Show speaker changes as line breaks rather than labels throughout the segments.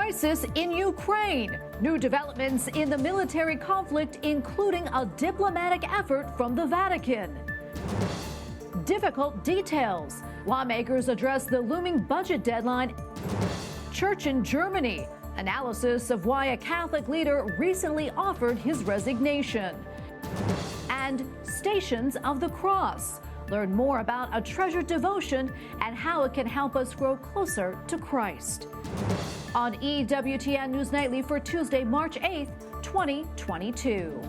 Crisis in Ukraine. New developments in the military conflict, including a diplomatic effort from the Vatican. Difficult details. Lawmakers address the looming budget deadline. Church in Germany. Analysis of why a Catholic leader recently offered his resignation. And Stations of the Cross. Learn more about a treasured devotion and how it can help us grow closer to Christ. On EWTN News Nightly for Tuesday, March 8th, 2022.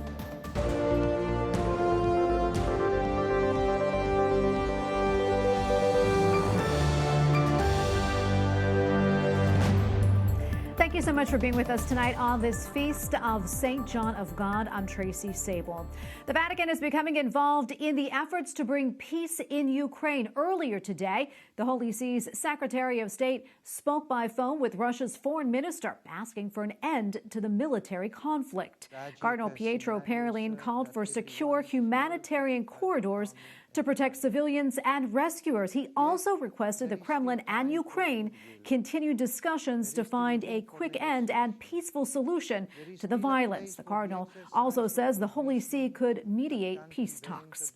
Thank you so much for being with us tonight on this Feast of St. John of God. I'm Tracy Sable. The Vatican is becoming involved in the efforts to bring peace in Ukraine. Earlier today, the Holy See's Secretary of State spoke by phone with Russia's foreign minister, asking for an end to the military conflict. Cardinal Pietro Parolin called for secure humanitarian corridors to protect civilians and rescuers. He also requested the Kremlin and Ukraine continue discussions to find a quick end and peaceful solution to the violence. The Cardinal also says the Holy See could mediate peace talks.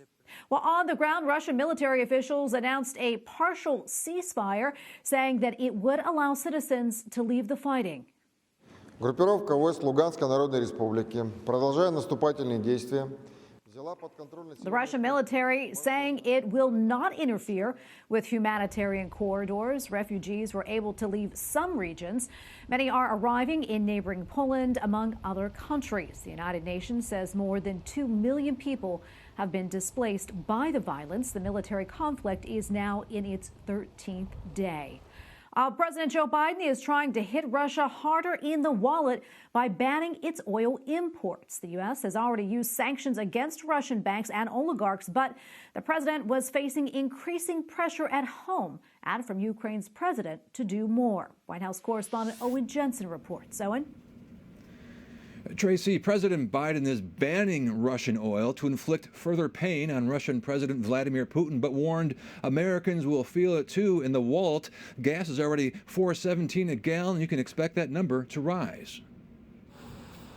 Well, on the ground, Russian military officials announced a partial ceasefire, saying that it would allow citizens to leave the fighting.
Группировка войск Луганской Народной Республики, продолжая наступательные действия,
the Russian military saying it will not interfere with humanitarian corridors. Refugees were able to leave some regions. Many are arriving in neighboring Poland, among other countries. The United Nations says more than 2 million people have been displaced by the violence. The military conflict is now in its 13th day. President Joe Biden is trying to hit Russia harder in the wallet by banning its oil imports. The U.S. has already used sanctions against Russian banks and oligarchs, but the president was facing increasing pressure at home and from Ukraine's president to do more. White House correspondent Owen Jensen reports. Owen?
Tracy, President Biden is banning Russian oil to inflict further pain on Russian President Vladimir Putin, but warned Americans will feel it too in the wallet. Gas is already $4.17 a gallon. You can expect that number to rise.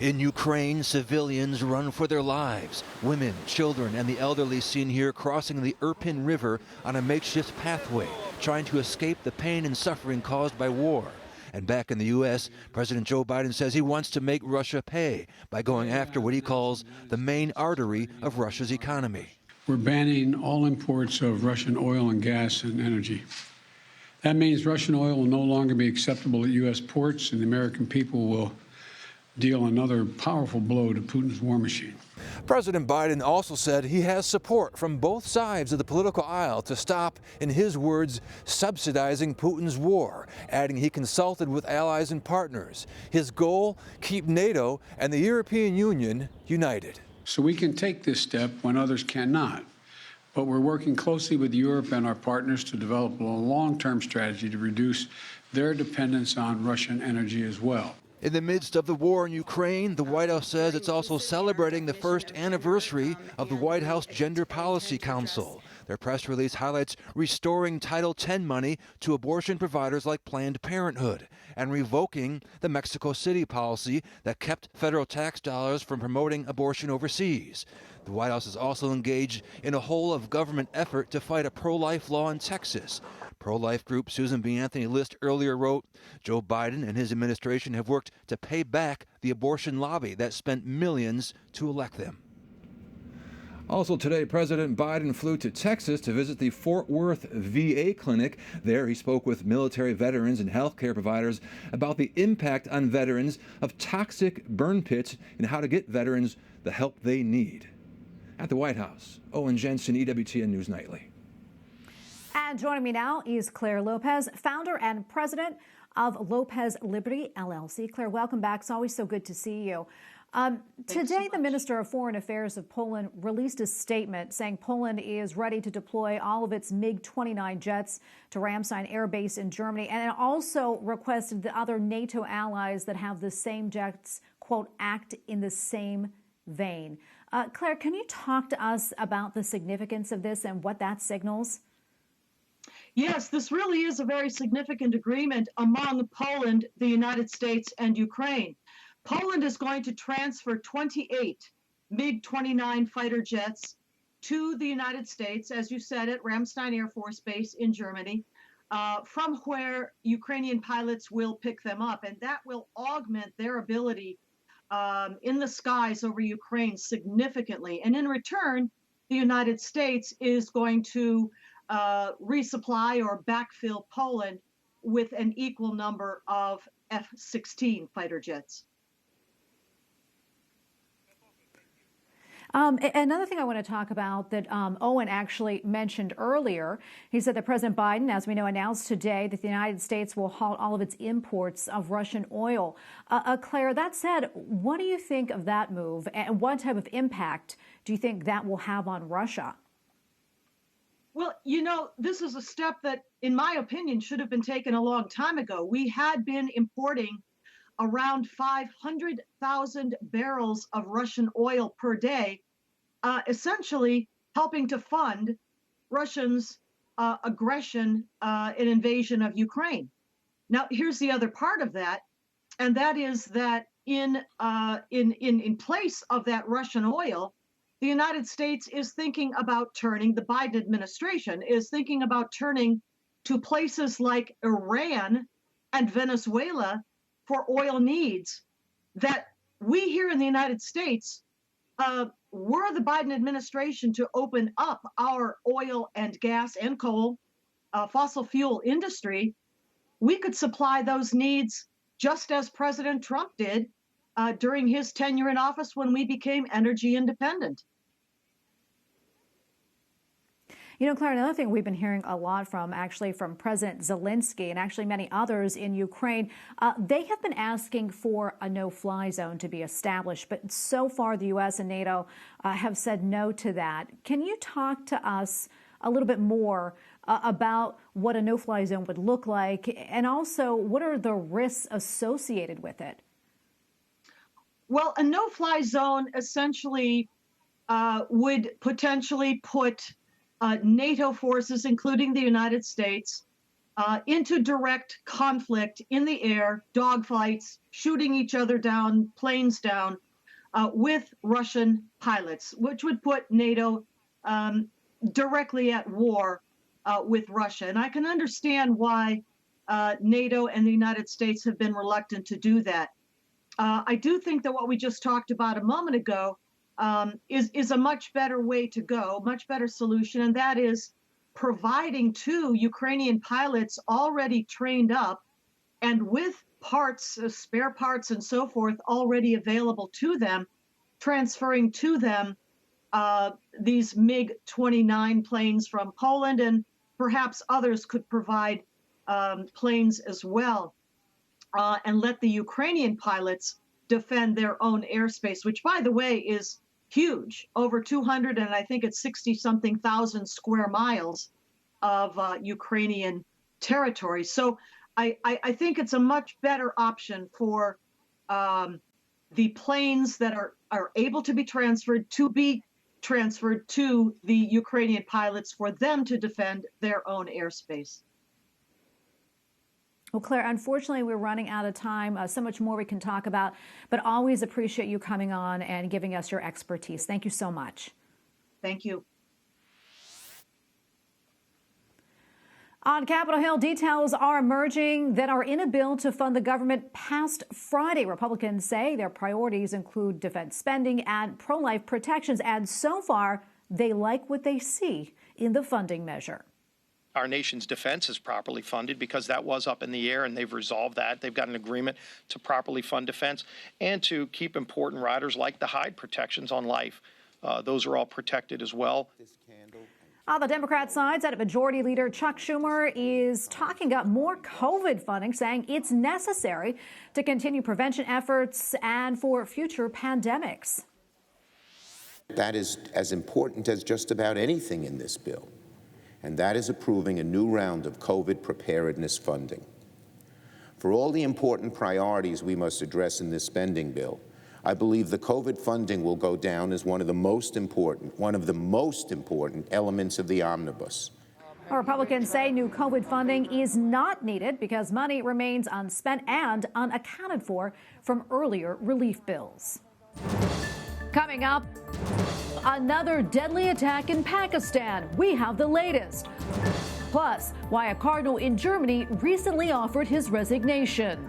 In Ukraine, civilians run for their lives. Women, children, and the elderly seen here crossing the Irpin River on a makeshift pathway, trying to escape the pain and suffering caused by war. And back in the U.S., President Joe Biden says he wants to make Russia pay by going after what he calls the main artery of Russia's economy.
We're banning all imports of Russian oil and gas and energy. That means Russian oil will no longer be acceptable at U.S. ports, and the American people will deal another powerful blow to Putin's war machine.
President Biden also said he has support from both sides of the political aisle to stop, in his words, subsidizing Putin's war, adding he consulted with allies and partners. His goal, keep NATO and the European Union united.
So we can take this step when others cannot, but we're working closely with Europe and our partners to develop a long-term strategy to reduce their dependence on Russian energy as well.
In the midst of the war in Ukraine, the White House says it's also celebrating the first anniversary of the White House Gender Policy Council. Their press release highlights restoring Title X money to abortion providers like Planned Parenthood and revoking the Mexico City policy that kept federal tax dollars from promoting abortion overseas. The White House is also engaged in a whole-of-government effort to fight a pro-life law in Texas. Pro-life group Susan B. Anthony List earlier wrote, Joe Biden and his administration have worked to pay back the abortion lobby that spent millions to elect them.
Also today, President Biden flew to Texas to visit the Fort Worth VA clinic. There he spoke with military veterans and healthcare providers about the impact on veterans of toxic burn pits and how to get veterans the help they need. At the White House, Owen Jensen, EWTN News Nightly.
And joining me now is Clare Lopez, founder and president of Lopez Liberty, LLC. Clare, welcome back. It's always so good to see you. Today, the Minister of Foreign Affairs of Poland released a statement saying Poland is ready to deploy all of its MiG-29 jets to Ramstein Air Base in Germany, and it also requested that other NATO allies that have the same jets, quote, act in the same vein. Clare, can you talk to us about the significance of this and what that signals?
Yes, this really is a very significant agreement among Poland, the United States, and Ukraine. Poland is going to transfer 28 MiG-29 fighter jets to the United States, as you said, at Ramstein Air Force Base in Germany, from where Ukrainian pilots will pick them up. And that will augment their ability in the skies over Ukraine significantly. And in return, the United States is going to resupply or backfill Poland with an equal number of F-16 fighter jets.
Another thing I want to talk about that Owen actually mentioned earlier, he said that President Biden, as we know, announced today that the United States will halt all of its imports of Russian oil. Claire, that said, what do you think of that move, and what type of impact do you think that will have on Russia?
Well, you know, this is a step that, in my opinion, should have been taken a long time ago. We had been importing around 500,000 barrels of Russian oil per day, essentially helping to fund Russia's aggression and invasion of Ukraine. Now, here's the other part of that, and that is that in place of that Russian oil, the United States is thinking about turning, the Biden administration is thinking about turning to places like Iran and Venezuela for oil needs that we here in the United States, were the Biden administration to open up our oil and gas and coal, fossil fuel industry, we could supply those needs just as President Trump did during his tenure in office when we became energy independent.
You know, Claire, another thing we've been hearing a lot from, actually, from President Zelensky and actually many others in Ukraine, they have been asking for a no-fly zone to be established, but so far the U.S. and NATO have said no to that. Can you talk to us a little bit more about what a no-fly zone would look like, and also what are the risks associated with it?
Well, a no-fly zone essentially would potentially put NATO forces, including the United States, into direct conflict in the air, dogfights, shooting each other down, planes down, with Russian pilots, which would put NATO directly at war with Russia. And I can understand why NATO and the United States have been reluctant to do that. I do think that what we just talked about a moment ago is a much better way to go, much better solution, and that is providing to Ukrainian pilots already trained up and with parts, spare parts and so forth already available to them, transferring to them these MiG-29 planes from Poland, and perhaps others could provide planes as well, and let the Ukrainian pilots defend their own airspace, which, by the way, is huge, over 200, and I think it's 60-something thousand square miles of Ukrainian territory. So I think it's a much better option for the planes that are able to be transferred to the Ukrainian pilots for them to defend their own airspace.
Well, Claire, unfortunately, we're running out of time. So much more we can talk about, but always appreciate you coming on and giving us your expertise. Thank you so much.
Thank you.
On Capitol Hill, details are emerging that are in a bill to fund the government passed Friday. Republicans say their priorities include defense spending and pro-life protections, and so far, they like what they see in the funding measure.
Our nation's defense is properly funded because that was up in the air, and they've resolved that. They've got an agreement to properly fund defense and to keep important riders like the Hyde protections on life. Those are all protected as well.
On the Democrat side, Senate Majority Leader Chuck Schumer is talking up more COVID funding, saying it's necessary to continue prevention efforts and for future pandemics.
That is as important as just about anything in this bill, and that is approving a new round of COVID preparedness funding. For all the important priorities we must address in this spending bill, I believe the COVID funding will go down as one of the most important elements of the omnibus.
Republicans say new COVID funding is not needed because money remains unspent and unaccounted for from earlier relief bills. Coming up, another deadly attack in Pakistan. We have the latest. Plus, why a cardinal in Germany recently offered his resignation.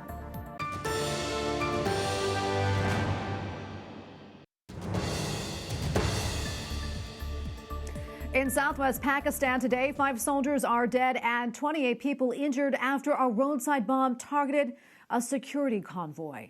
In southwest Pakistan today, 5 soldiers are dead and 28 people injured after a roadside bomb targeted a security convoy.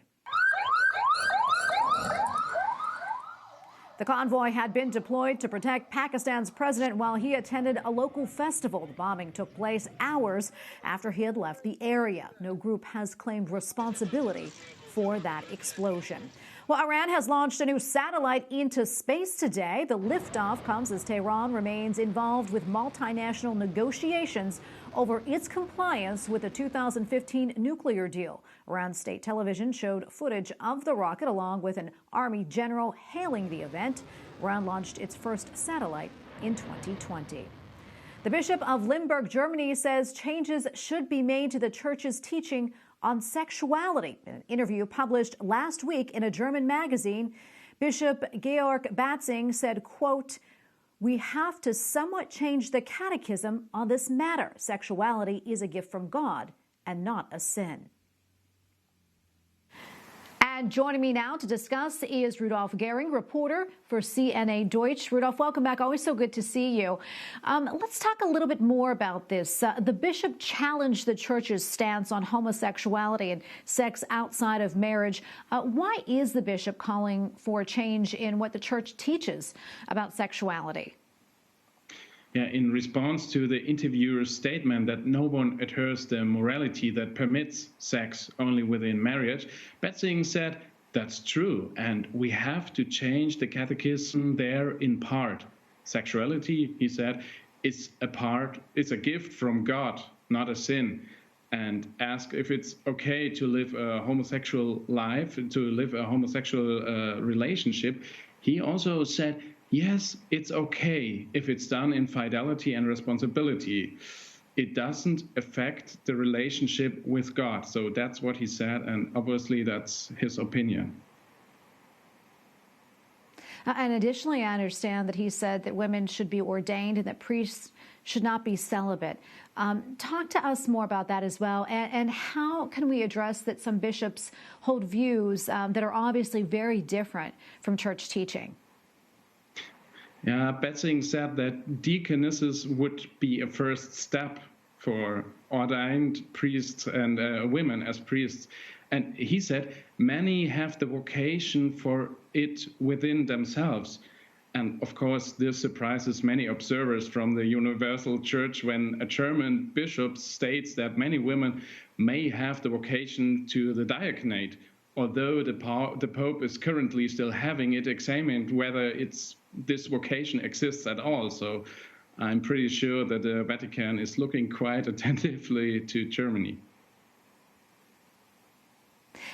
The convoy had been deployed to protect Pakistan's president while he attended a local festival. The bombing took place hours after he had left the area. No group has claimed responsibility for that explosion. Well, Iran has launched a new satellite into space today. The liftoff comes as Tehran remains involved with multinational negotiations over its compliance with the 2015 nuclear deal. Iran state television showed footage of the rocket along with an army general hailing the event. Iran launched its first satellite in 2020. The Bishop of Limburg, Germany, says changes should be made to the church's teaching on sexuality. In an interview published last week in a German magazine, Bishop Georg Batzing said, quote, "We have to somewhat change the catechism on this matter. Sexuality is a gift from God and not a sin." And joining me now to discuss is Rudolf Gehrig, reporter for CNA Deutsch. Rudolf, welcome back. Always so good to see you. Let's talk a little bit more about this. The bishop challenged the church's stance on homosexuality and sex outside of marriage. Why is the bishop calling for a change in what the church teaches about sexuality?
Yeah, in response to the interviewer's statement that no one adheres to morality that permits sex only within marriage, Batzing said, that's true, and we have to change the catechism there in part. Sexuality, he said, is a gift from God, not a sin. And asked if it's okay to live a homosexual life, to live a homosexual relationship, he also said, yes, it's okay if it's done in fidelity and responsibility. It doesn't affect the relationship with God. So that's what he said, and obviously that's his opinion.
And additionally, I understand that he said that women should be ordained and that priests should not be celibate. Talk to us more about that as well, and how can we address that some bishops hold views that are obviously very different from church teaching?
Yeah, Batzing said that deaconesses would be a first step for ordained priests and women as priests. And he said many have the vocation for it within themselves. And of course, this surprises many observers from the Universal Church when a German bishop states that many women may have the vocation to the diaconate, although the Pope is currently still having it examined whether this vocation exists at all. So I'm pretty sure that the Vatican is looking quite attentively to Germany.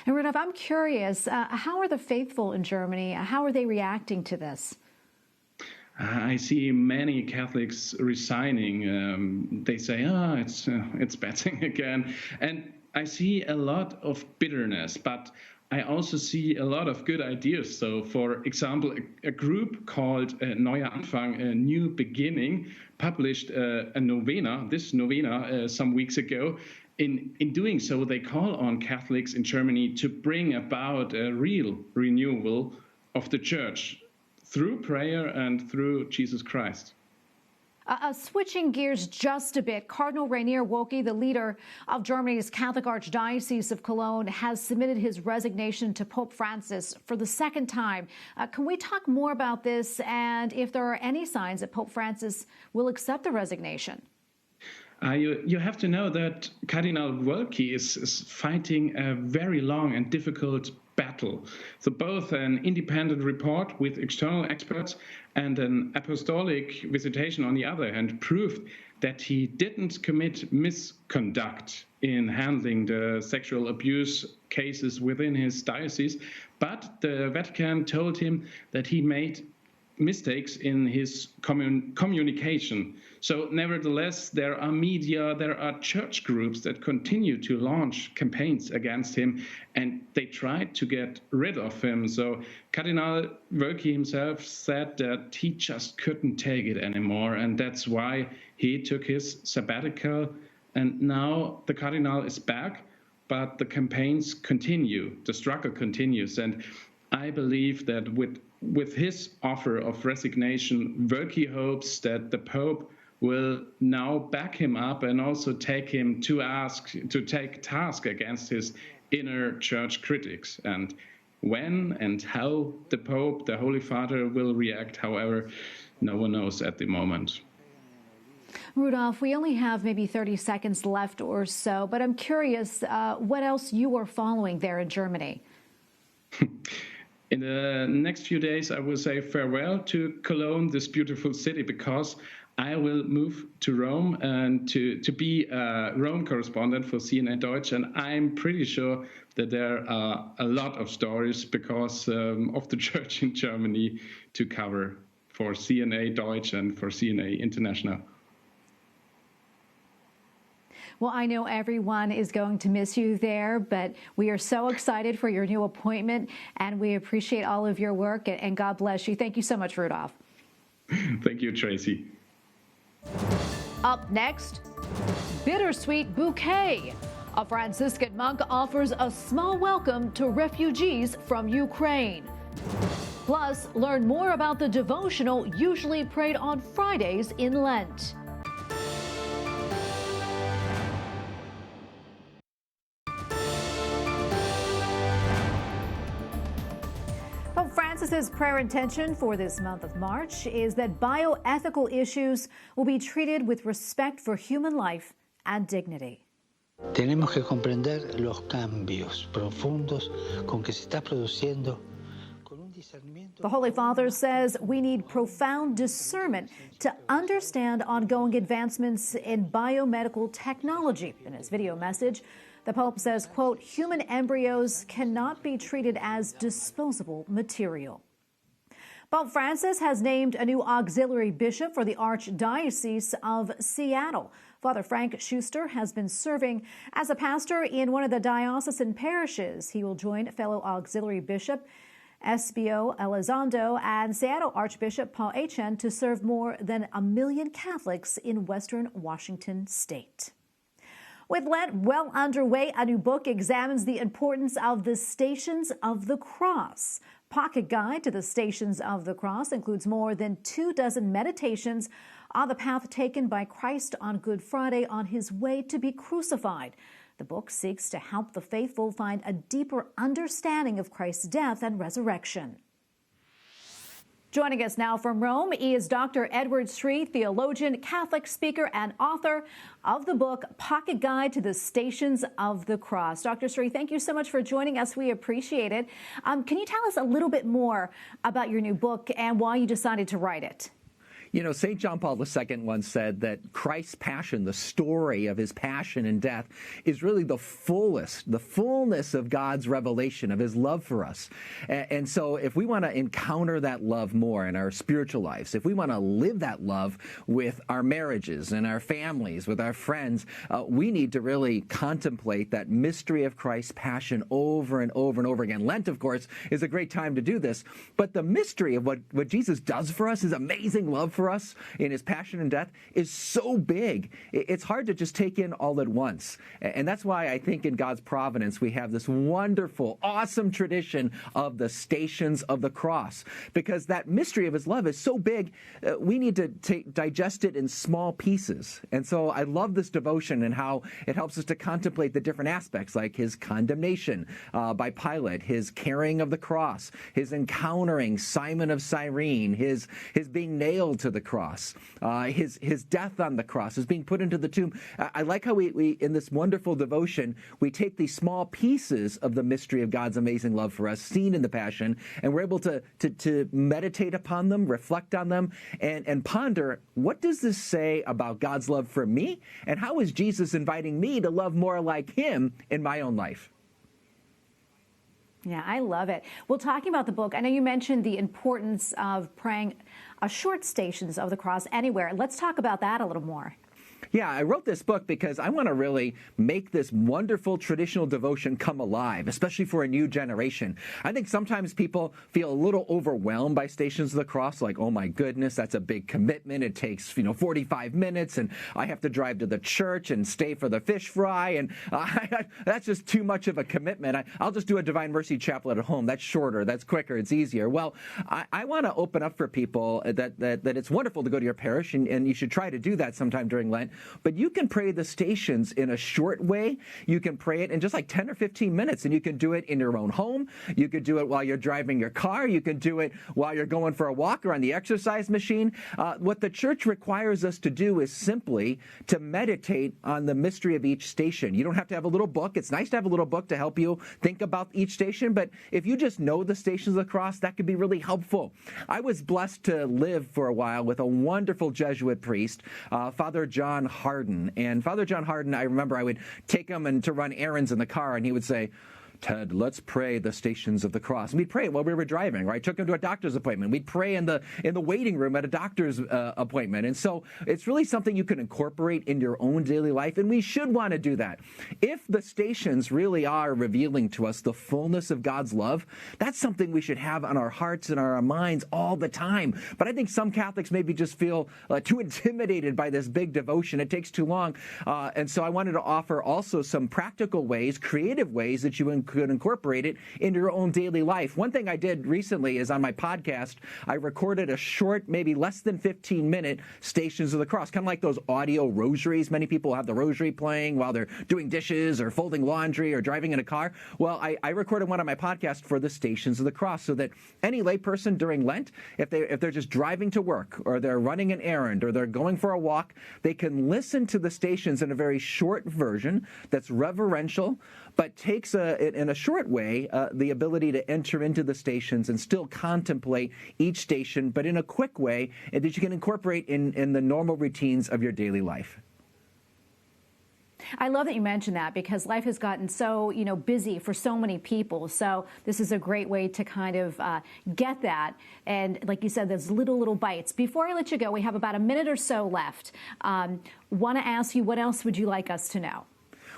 And Rudolf, I'm curious, how are the faithful in Germany? How are they reacting to this?
I see many Catholics resigning. They say, it's Batzing again. And I see a lot of bitterness, but I also see a lot of good ideas. So, for example, a group called Neuer Anfang, a new beginning, published a novena, some weeks ago. In doing so, they call on Catholics in Germany to bring about a real renewal of the Church through prayer and through Jesus Christ.
Switching gears just a bit, Cardinal Rainer, the leader of Germany's Catholic Archdiocese of Cologne, has submitted his resignation to Pope Francis for the second time. Can we talk more about this and if there are any signs that Pope Francis will accept the resignation?
You have to know that Cardinal Rainer is fighting a very long and difficult battle. So both an independent report with external experts and an apostolic visitation on the other hand proved that he didn't commit misconduct in handling the sexual abuse cases within his diocese, but the Vatican told him that he made mistakes in his communication. So nevertheless, there are media, there are church groups that continue to launch campaigns against him, and they tried to get rid of him. So Cardinal Rainer himself said that he just couldn't take it anymore, and that's why he took his sabbatical. And now the Cardinal is back, but the campaigns continue, the struggle continues. And I believe that with his offer of resignation, Werke hopes that the Pope will now back him up and also take him to take task against his inner church critics. And when and how the Pope, the Holy Father, will react, however, no one knows at the moment.
Rudolf, we only have maybe 30 seconds left or so, but I'm curious what else you are following there in Germany.
In the next few days, I will say farewell to Cologne, this beautiful city, because I will move to Rome and to be a Rome correspondent for CNN Deutsch. And I'm pretty sure that there are a lot of stories because of the church in Germany to cover for CNA Deutsch and for CNA International.
Well, I know everyone is going to miss you there, but we are so excited for your new appointment, and we appreciate all of your work, and God bless you. Thank you so much, Rudolf.
Thank you, Tracy.
Up next, bittersweet bouquet. A Franciscan monk offers a small welcome to refugees from Ukraine. Plus, learn more about the devotional usually prayed on Fridays in Lent. Pope Francis's prayer intention for this month of March is that bioethical issues will be treated with respect for human life and dignity.
Tenemos que comprender los cambios profundos con que se está produciendo.
The Holy Father says we need profound discernment to understand ongoing advancements in biomedical technology. In his video message, the Pope says, quote, human embryos cannot be treated as disposable material. Pope Francis has named a new auxiliary bishop for the Archdiocese of Seattle. Father Frank Schuster has been serving as a pastor in one of the diocesan parishes. He will join fellow auxiliary bishop Espio Elizondo and Seattle Archbishop Paul Achen to serve more than 1 million Catholics in Western Washington state. With Lent well underway, a new book examines the importance of the Stations of the Cross. Pocket Guide to the Stations of the Cross includes more than 24 meditations on the path taken by Christ on Good Friday on his way to be crucified. The book seeks to help the faithful find a deeper understanding of Christ's death and resurrection. Joining us now from Rome is Dr. Edward Sri, theologian, Catholic speaker, and author of the book Pocket Guide to the Stations of the Cross. Dr. Sri, thank you so much for joining us. We appreciate it. Can you tell us a little bit more about your new book and why you decided to write it?
You know, St. John Paul II once said that Christ's passion, the story of his passion and death, is really the fullness of God's revelation of his love for us. And so if we want to encounter that love more in our spiritual lives, if we want to live that love with our marriages and our families, with our friends, we need to really contemplate that mystery of Christ's passion over and over and over again. Lent, of course, is a great time to do this, but the mystery of what Jesus does for us, his amazing love for us in his passion and death, is so big. It's hard to just take in all at once. And that's why I think in God's providence we have this wonderful, awesome tradition of the Stations of the Cross. Because that mystery of his love is so big, we need to digest it in small pieces. And so I love this devotion and how it helps us to contemplate the different aspects, like his condemnation by Pilate, his carrying of the cross, his encountering Simon of Cyrene, his being nailed to the cross, his death on the cross, his being put into the tomb. I like how we in this wonderful devotion, we take these small pieces of the mystery of God's amazing love for us, seen in the Passion, and we're able to meditate upon them, reflect on them, and ponder, what does this say about God's love for me, and how is Jesus inviting me to love more like him in my own life?
Yeah, I love it. Well, talking about the book, I know you mentioned the importance of praying short stations of the cross anywhere. Let's talk about that a little more.
Yeah, I wrote this book because I want to really make this wonderful traditional devotion come alive, especially for a new generation. I think sometimes people feel a little overwhelmed by Stations of the Cross, like, oh my goodness, that's a big commitment. It takes, 45 minutes, and I have to drive to the church and stay for the fish fry, and that's just too much of a commitment. I'll just do a Divine Mercy Chaplet at home. That's shorter, that's quicker, it's easier. Well, I want to open up for people that it's wonderful to go to your parish, and you should try to do that sometime during Lent. But you can pray the stations in a short way. You can pray it in just like 10 or 15 minutes, and you can do it in your own home. You could do it while you're driving your car. You can do it while you're going for a walk or on the exercise machine. What the church requires us to do is simply to meditate on the mystery of each station. You don't have to have a little book. It's nice to have a little book to help you think about each station, but if you just know the Stations of the Cross, that could be really helpful. I was blessed to live for a while with a wonderful Jesuit priest, Father John Harden. And Father John Harden, I remember I would take him to run errands in the car, and he would say, Ted, let's pray the Stations of the Cross. And we'd pray it while we were driving, right? Took him to a doctor's appointment. We'd pray in the waiting room at a doctor's appointment. And so it's really something you can incorporate in your own daily life, and we should want to do that. If the stations really are revealing to us the fullness of God's love, that's something we should have on our hearts and our minds all the time. But I think some Catholics maybe just feel too intimidated by this big devotion. It takes too long. And so I wanted to offer also some practical ways, creative ways that you could incorporate it into your own daily life. One thing I did recently is on my podcast, I recorded a short, maybe less than 15-minute Stations of the Cross, kind of like those audio rosaries. Many people have the rosary playing while they're doing dishes or folding laundry or driving in a car. Well, I recorded one on my podcast for the Stations of the Cross so that any layperson during Lent, if they're just driving to work or they're running an errand or they're going for a walk, they can listen to the stations in a very short version that's reverential, but takes in a short way the ability to enter into the stations and still contemplate each station, but in a quick way that you can incorporate in the normal routines of your daily life.
I love that you mentioned that because life has gotten so, busy for so many people. So this is a great way to kind of get that. And like you said, there's little bites. Before I let you go, we have about a minute or so left. Want to ask you, what else would you like us to know?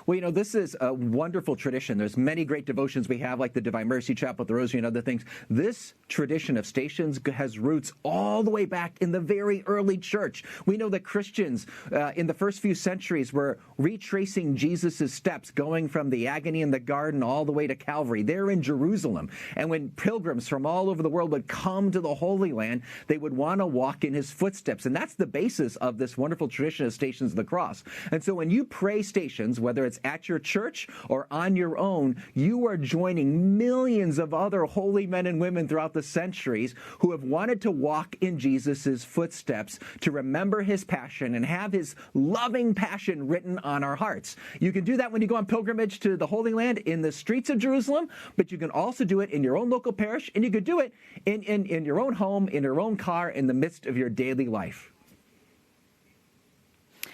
Well, this is a wonderful tradition. There's many great devotions we have, like the Divine Mercy Chaplet, the Rosary, and other things. This tradition of stations has roots all the way back in the very early church. We know that Christians in the first few centuries were retracing Jesus' steps, going from the agony in the garden all the way to Calvary. They're in Jerusalem. And when pilgrims from all over the world would come to the Holy Land, they would want to walk in his footsteps. And that's the basis of this wonderful tradition of Stations of the Cross. And so when you pray stations, whether it's at your church or on your own, you are joining millions of other holy men and women throughout the centuries who have wanted to walk in Jesus' footsteps, to remember his passion and have his loving passion written on our hearts. You can do that when you go on pilgrimage to the Holy Land in the streets of Jerusalem, but you can also do it in your own local parish, and you could do it in your own home, in your own car, in the midst of your daily life.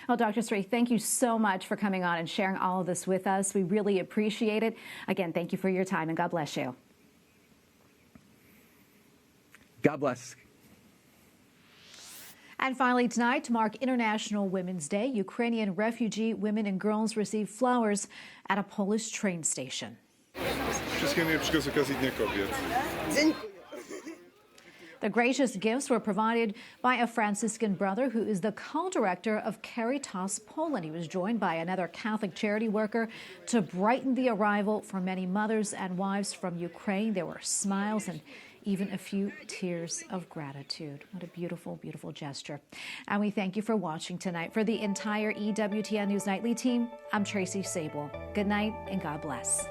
Well, Dr. Sri, thank you so much for coming on and sharing all of this with us. We really appreciate it. Again, thank you for your time, and God bless you.
God bless.
And finally tonight, to mark International Women's Day, Ukrainian refugee women and girls received flowers at a Polish train station. The gracious gifts were provided by a Franciscan brother who is the co-director of Caritas Poland. He was joined by another Catholic charity worker to brighten the arrival for many mothers and wives from Ukraine. There were smiles and even a few tears of gratitude. What a beautiful, beautiful gesture. And we thank you for watching tonight. For the entire EWTN News Nightly team, I'm Tracy Sable. Good night and God bless.